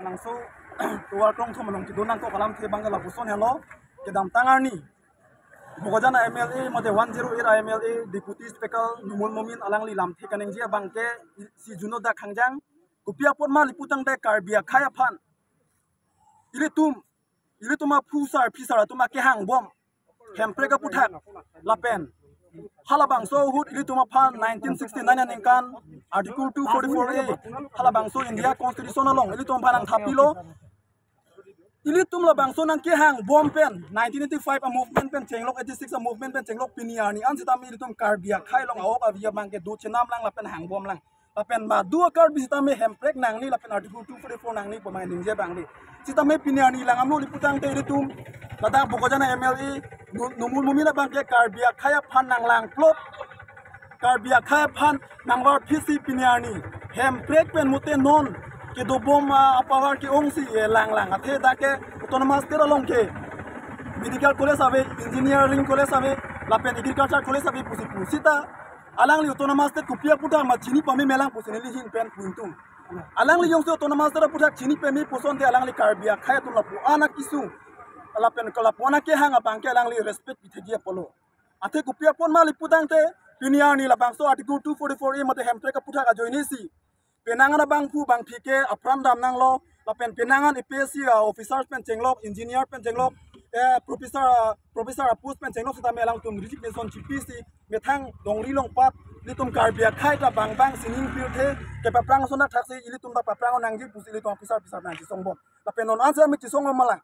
Langsung keluar kong tu menung tidur nangko kalam ti bangga lapuson hello kedam tangar ni bogajana MLA mode 108 MLA deputy speaker Numul Mumin alang li lam thi kaneng jia bangke si juno da khangjang kupia pon ma liputang de karbia khaya phan ile tuma phusar phisara tuma ke hang bom hempre ka puthak lapen halabang so hut ile tuma phan 1969 nengkan article 244A halabang so India constitution along ile tuma phanang thapilo ili tum la bangso nang ke hang bom pen 1985 a movement pen chenglok 86 a movement pen chenglok pinia ni an sita mi tum karbia khai long awok avia bangke du chenam lang la pen hang bom lang la pen ma du kar bi sita me hemprek nang ni la pen article 244 nang ni pamai ningje bang ni sita me pinia ni lang amlo liputang te ili tum lada bogojana MLA Numul Mumin la bangke karbia khaya phan nang lang plop karbia khaya phan nangwar phisi pinia ni hemprek pen mute non ke do bom apawar ke ongsi lang athe da ke autonomous tera long ke medical college ave engineering college ave lapen agriculture college ave pusita alang li autonomous te kupia puta ma chini pami melang pusini hin pen puntung alang li yong se autonomous tera puta chini pemi puson te alang li karbia khaya tu lapu ana kisu lapen kala pona ke hanga bangke alang li respect bithegi polo athe kupia pon ma li putang te pinia ni la bangso article 244A mate hemtre ka puta ka joini si penangan bang pu bang pike apram dam nang lo lapen penangan IPSC officers pen chenglok engineer pen chenglok professor apus pen chenglok sita melang tum resignation CPC methang dongri long pat litum karbia khai ta bang sining pilthe ke paprang sona thaksi ilitum da paprang nangji pusili to officer nang ji songbom lapen non answer mi chisong mala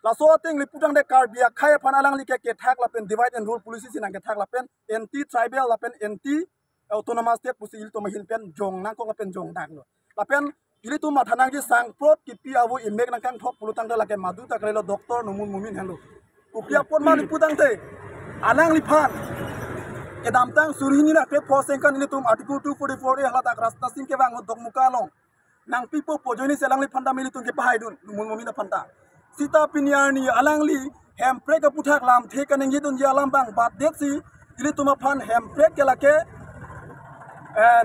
la so ting liputang de karbia khai panalang like ke thak lapen divide and rule policy sinang ke thak lapen anti tribal lapen anti autonomous state pusil to mahil pen jong nang ko pen jong dak lo lapen ili tu mathanang ji sang prot ki pi awu imek nang kan thok pulutang da lake madu ta krelo doktor Numul Mumin hello upia pon ma li putang te alang li phan edam tang surhini na ke poseng kan ili tum article 244A hala tak rasta sing ke bang dok muka long nang pipo pojoni selang li phanda mili tum ke pahai dun Numul Mumin na phanta sita pinyani alang li hempre ka puthak lam the kaneng ji dun ji alam bang bat det si ili tum phan hempre ke lake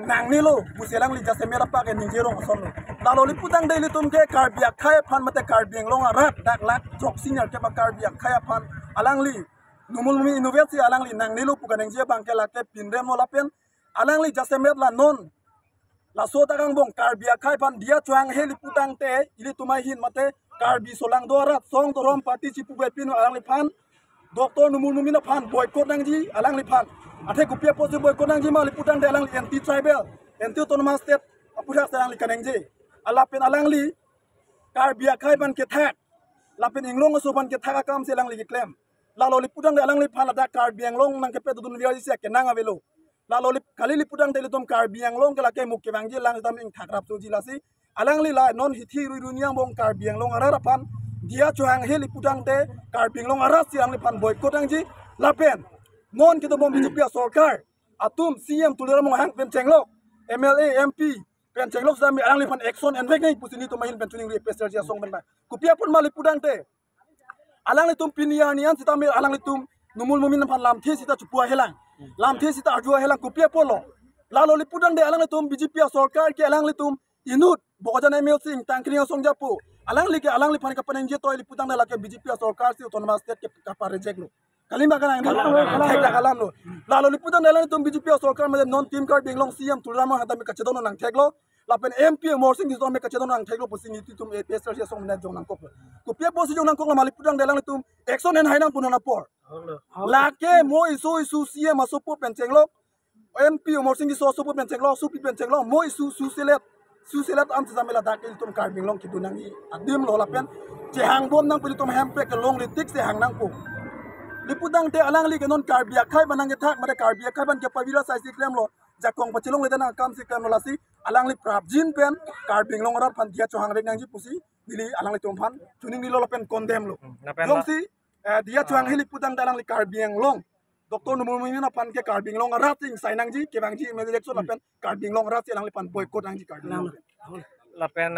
nang nilo buselang li jase mera pa ke ningerong son dalo li putang de li tum ke karbia khaya phan mate karbiang long arat dak lak jok senior ke ba karbia khaya phan alang li Numul Mumin innovasi alang li nang nilo pukaneng je bang ke lake pinre mo lapen alang li jase met la non la so takang bong karbia khaya phan dia chuang he li putang te ili tumai hin mate karbi solang dorat song to rom party chipu be pin alang li phan doktor Numul Mumin na phan boycott nang ji alang li phan athe kupia posi boycott nang ji ma li putang de alang li anti tribal anti autonomous state apura sarang li kaneng ji alapen alang li karbia khai ban ke thak lapen inglong so ban ke thaka kam se alang li claim lalo li putang de alang li phan da karbiang long nang ke pe dun ria ji se ke nang avelo lalo li kali li putang de li tom karbiang long ke la ke muk ke bang ji lang tam ing thakrap so ji la si alang li la non hithi ruiniang bong karbiang long ara phan dia chuang he li putang de karbiang long ara si ang li phan boycott nang ji lapen non kita bom BJP sarkar atum CM tulira mo hang pen chenglok MLA MP pen chenglok sami ang lipan action and vek nei pusini to mahin pen tuning re peser ja song ben ba kupia pun mali pudang te alang litum pinia nian sita me alang litum Numul Mumin pan lam the sita chupua helang lam the sita arjua helang kupia polo lalo li pudang de alang litum BJP sarkar ke alang litum inut bokajan ML sing tangkring song japu alang li ke alang lipan ka paneng je to li pudang de la ke BJP sarkar si autonomous state ke ka reject lo kalima kana thek kalam lo lalo liputan dalan tum BJP sarkar made non team card binglong CM tulama hata me kachedono nang theklo lapen MP morsing diso me kachedono nang theklo pusing itu tum APSR sia song na jong nang kop kupia posi jong nang kop la liputan dalan tum action en hainang punana por lake mo isu CM asopo penchenglo MP morsing diso asopo penchenglo supi penchenglo mo isu suselet am samela dakil tum card binglong kidunang i adim lo lapen jehang bom nang pulitum hempe ke long litik se hang nang pu lipudang te alang li kenon karbia khai banang thak mare karbia khai ban ke pavira sai si klem lo jakong pachilong le dana kam si klem lo lasi alang li prabjin pen karbing long rar phan dia chohang rek nang ji pusi dili alang li tompan tuning ni lo pen condemn lo long si dia chohang heli pudang dalang li karbiang long doktor Numul Mumin na pan ke karbing long rar ting sai nang ji ke bang ji me election la pen karbing long rar si alang li pan boycott nang ji karbing long la pen